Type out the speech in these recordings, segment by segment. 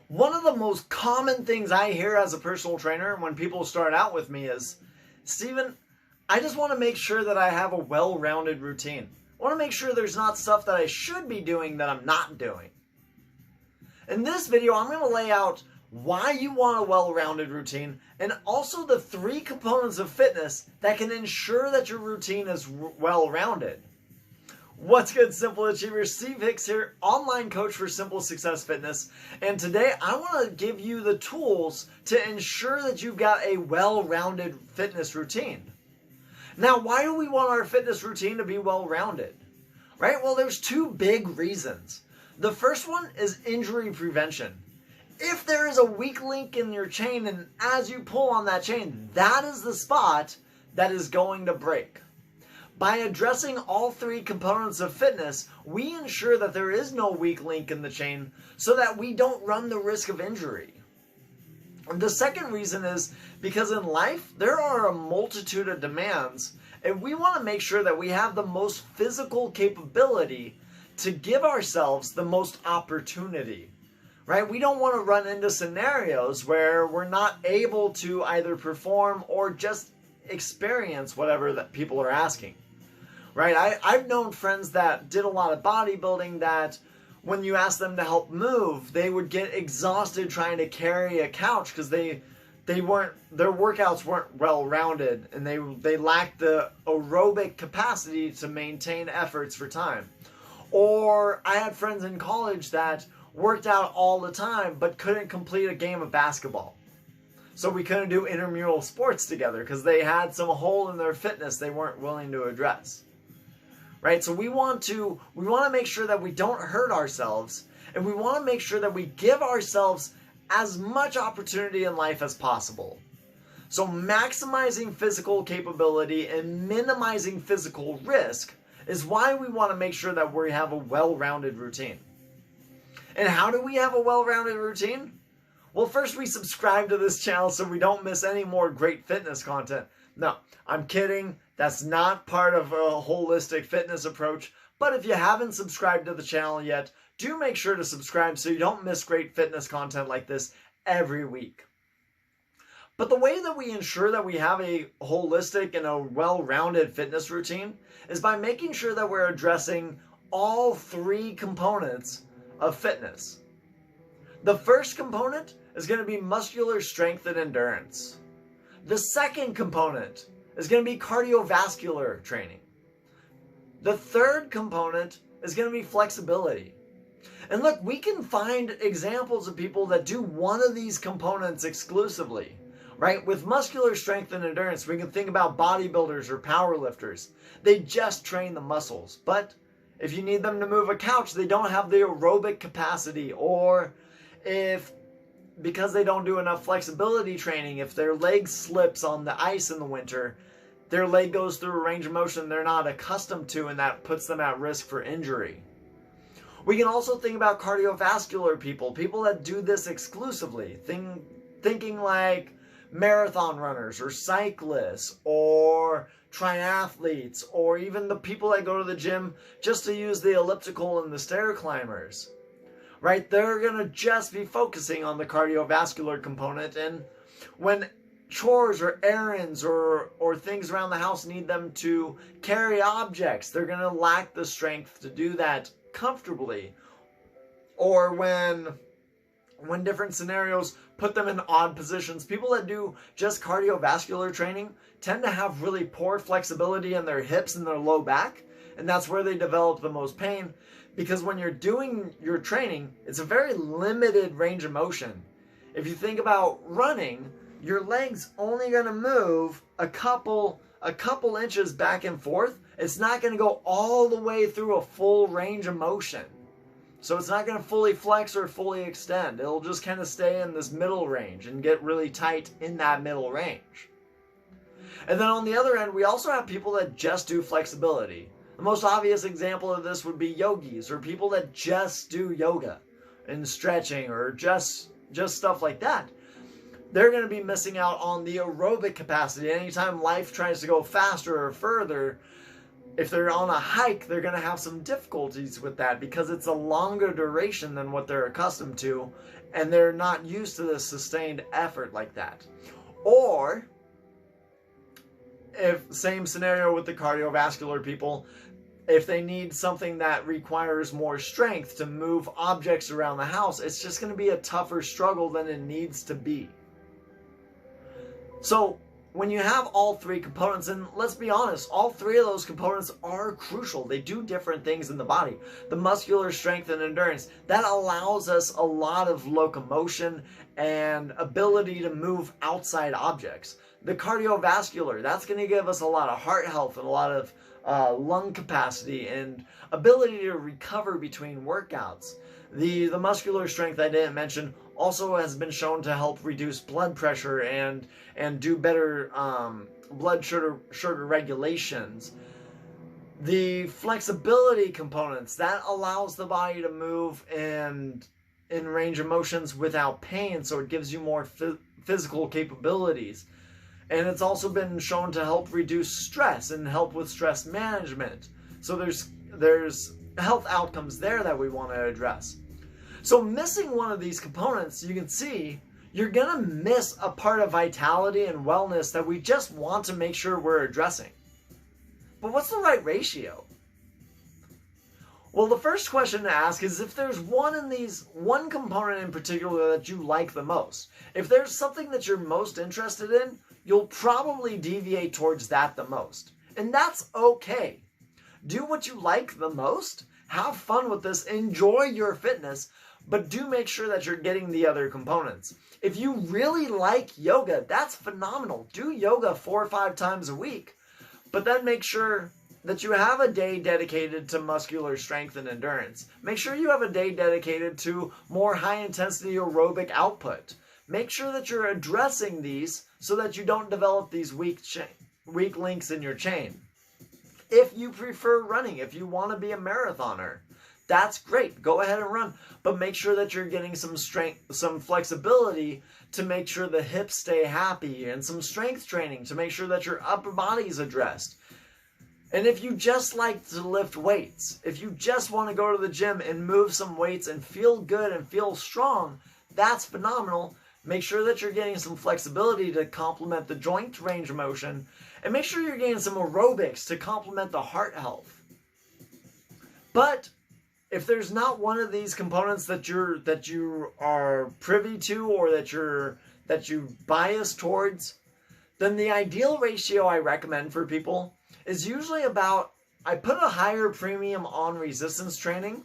One of the most common things I hear as a personal trainer when people start out with me is, Steven, I just want to make sure that I have a well-rounded routine. I want to make sure there's not stuff that I should be doing that I'm not doing. In this video, I'm going to lay out why you want a well-rounded routine and also the 3 components of fitness that can ensure that your routine is well-rounded. What's good, Simple Achievers? Steve Hicks here, online coach for Simple Success Fitness. And today I want to give you the tools to ensure that you've got a well-rounded fitness routine. Now, why do we want our fitness routine to be well-rounded? Right? Well, there's 2 big reasons. The first one is injury prevention. If there is a weak link in your chain and as you pull on that chain, that is the spot that is going to break. By addressing all 3 components of fitness, we ensure that there is no weak link in the chain so that we don't run the risk of injury. And the second reason is because in life, there are a multitude of demands, and we want to make sure that we have the most physical capability to give ourselves the most opportunity. Right? We don't want to run into scenarios where we're not able to either perform or just experience whatever that people are asking. Right? I've known friends that did a lot of bodybuilding that when you ask them to help move, they would get exhausted trying to carry a couch because their workouts weren't well rounded and they lacked the aerobic capacity to maintain efforts for time. Or I had friends in college that worked out all the time but couldn't complete a game of basketball. So we couldn't do intramural sports together because they had some hole in their fitness they weren't willing to address. Right? So we want to make sure that we don't hurt ourselves, and we want to make sure that we give ourselves as much opportunity in life as possible. So maximizing physical capability and minimizing physical risk is why we want to make sure that we have a well-rounded routine. And how do we have a well-rounded routine? Well, first we subscribe to this channel so we don't miss any more great fitness content. No, I'm kidding. That's not part of a holistic fitness approach. But if you haven't subscribed to the channel yet, do make sure to subscribe so you don't miss great fitness content like this every week. But the way that we ensure that we have a holistic and a well-rounded fitness routine is by making sure that we're addressing all 3 components of fitness. The first component is going to be muscular strength and endurance. The second component is going to be cardiovascular training. The third component is going to be flexibility. And look, we can find examples of people that do one of these components exclusively. Right? With muscular strength and endurance, we can think about bodybuilders or powerlifters. They just train the muscles. But if you need them to move a couch, they don't have the aerobic capacity. Or if, because they don't do enough flexibility training, if their leg slips on the ice in the winter, their leg goes through a range of motion they're not accustomed to, and that puts them at risk for injury. We can also think about cardiovascular people that do this exclusively. Thinking like marathon runners or cyclists or triathletes or even the people that go to the gym just to use the elliptical and the stair climbers. Right? They're going to just be focusing on the cardiovascular component, and when chores or errands or things around the house need them to carry objects, they're going to lack the strength to do that comfortably. Or when different scenarios put them in odd positions, people that do just cardiovascular training tend to have really poor flexibility in their hips and their low back, and that's where they develop the most pain. Because when you're doing your training, it's a very limited range of motion. If you think about running, your leg's only going to move a couple inches back and forth. It's not going to go all the way through a full range of motion. So it's not going to fully flex or fully extend. It'll just kind of stay in this middle range and get really tight in that middle range. And then on the other end, we also have people that just do flexibility. The most obvious example of this would be yogis or people that just do yoga and stretching or just stuff like that. They're going to be missing out on the aerobic capacity. Anytime life tries to go faster or further, if they're on a hike, they're going to have some difficulties with that because it's a longer duration than what they're accustomed to. and they're not used to this sustained effort like that. Or, if same scenario with the cardiovascular people, if they need something that requires more strength to move objects around the house, it's just going to be a tougher struggle than it needs to be. So when you have all three components, and let's be honest, all three of those components are crucial. They do different things in the body. The muscular strength and endurance, that allows us a lot of locomotion and ability to move outside objects. The cardiovascular, that's going to give us a lot of heart health and a lot of lung capacity and ability to recover between workouts. The muscular strength I didn't mention also has been shown to help reduce blood pressure and do better blood sugar regulations. The flexibility components, that allows the body to move and in range of motions without pain, so it gives you more physical capabilities. And it's also been shown to help reduce stress and help with stress management. So there's health outcomes there that we want to address. So missing one of these components, you can see you're going to miss a part of vitality and wellness that we just want to make sure we're addressing. But what's the right ratio? Well, the first question to ask is if there's one component in particular that you like the most. If there's something that you're most interested in, you'll probably deviate towards that the most. And that's okay. Do what you like the most, have fun with this, enjoy your fitness, but do make sure that you're getting the other components. If you really like yoga, that's phenomenal. Do yoga 4 or 5 times a week, but then make sure that you have a day dedicated to muscular strength and endurance. Make sure you have a day dedicated to more high-intensity aerobic output. Make sure that you're addressing these so that you don't develop these weak links in your chain. If you prefer running, if you want to be a marathoner, that's great. Go ahead and run. But make sure that you're getting some strength, some flexibility to make sure the hips stay happy, and some strength training to make sure that your upper body is addressed. And if you just like to lift weights, if you just want to go to the gym and move some weights and feel good and feel strong, that's phenomenal. Make sure that you're getting some flexibility to complement the joint range of motion, and make sure you're getting some aerobics to complement the heart health. But if there's not one of these components that you are privy to, or that you bias towards, then the ideal ratio I recommend for people is usually I put a higher premium on resistance training.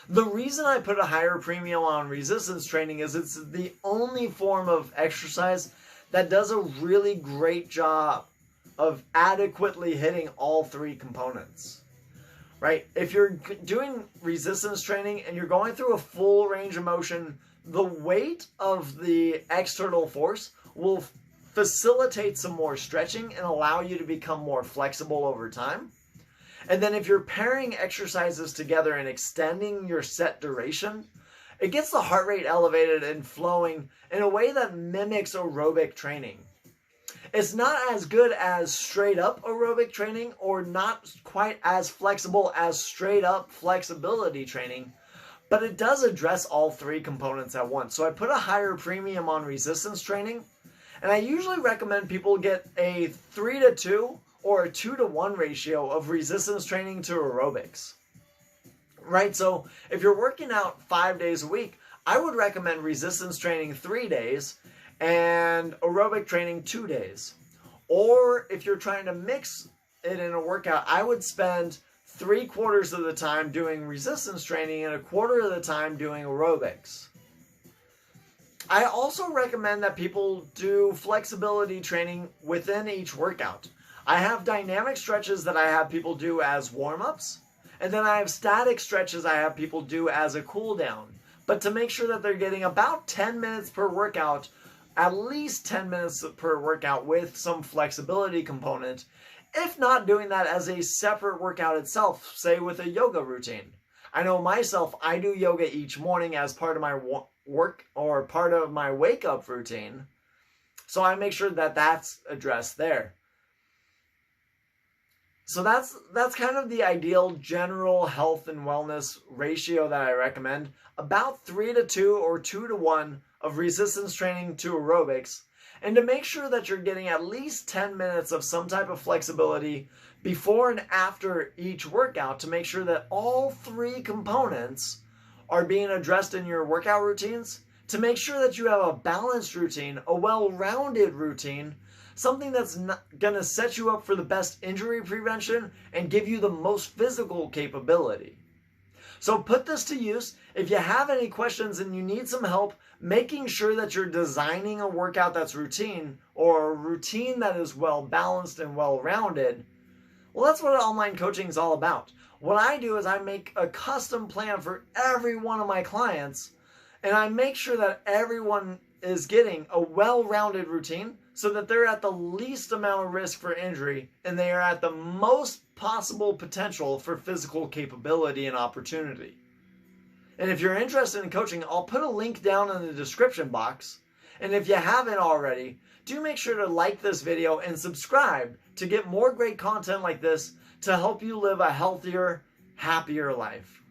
The reason I put a higher premium on resistance training is it's the only form of exercise that does a really great job of adequately hitting all three components. Right? If you're doing resistance training and you're going through a full range of motion, the weight of the external force will facilitate some more stretching and allow you to become more flexible over time. And then if you're pairing exercises together and extending your set duration, it gets the heart rate elevated and flowing in a way that mimics aerobic training. It's not as good as straight up aerobic training, or not quite as flexible as straight up flexibility training, but it does address all three components at once. So I put a higher premium on resistance training, and I usually recommend people get a 3-to-2 or a 2-to-1 ratio of resistance training to aerobics. Right? So if you're working out 5 days a week, I would recommend resistance training 3 days and aerobic training 2 days. Or if you're trying to mix it in a workout, I would spend 3/4 of the time doing resistance training and 1/4 of the time doing aerobics. I also recommend that people do flexibility training within each workout. I have dynamic stretches that I have people do as warm-ups, and then I have static stretches I have people do as a cool down. But to make sure that they're getting about 10 minutes per workout, at least 10 minutes per workout with some flexibility component, if not doing that as a separate workout itself, say with a yoga routine. I know myself, I do yoga each morning as part of my work or part of my wake-up routine, so I make sure that that's addressed there. So that's kind of the ideal general health and wellness ratio that I recommend. About 3-2 or 2-1 of resistance training to aerobics. And to make sure that you're getting at least 10 minutes of some type of flexibility before and after each workout to make sure that all three components are being addressed in your workout routines, to make sure that you have a balanced routine, a well-rounded routine, something that's going to set you up for the best injury prevention and give you the most physical capability. So put this to use. If you have any questions and you need some help making sure that you're designing a workout that's routine, or a routine that is well balanced and well rounded, well, that's what online coaching is all about. What I do is I make a custom plan for every one of my clients, and I make sure that everyone is getting a well-rounded routine so that they're at the least amount of risk for injury and they are at the most possible potential for physical capability and opportunity. And if you're interested in coaching, I'll put a link down in the description box. And if you haven't already, do make sure to like this video and subscribe to get more great content like this to help you live a healthier, happier life.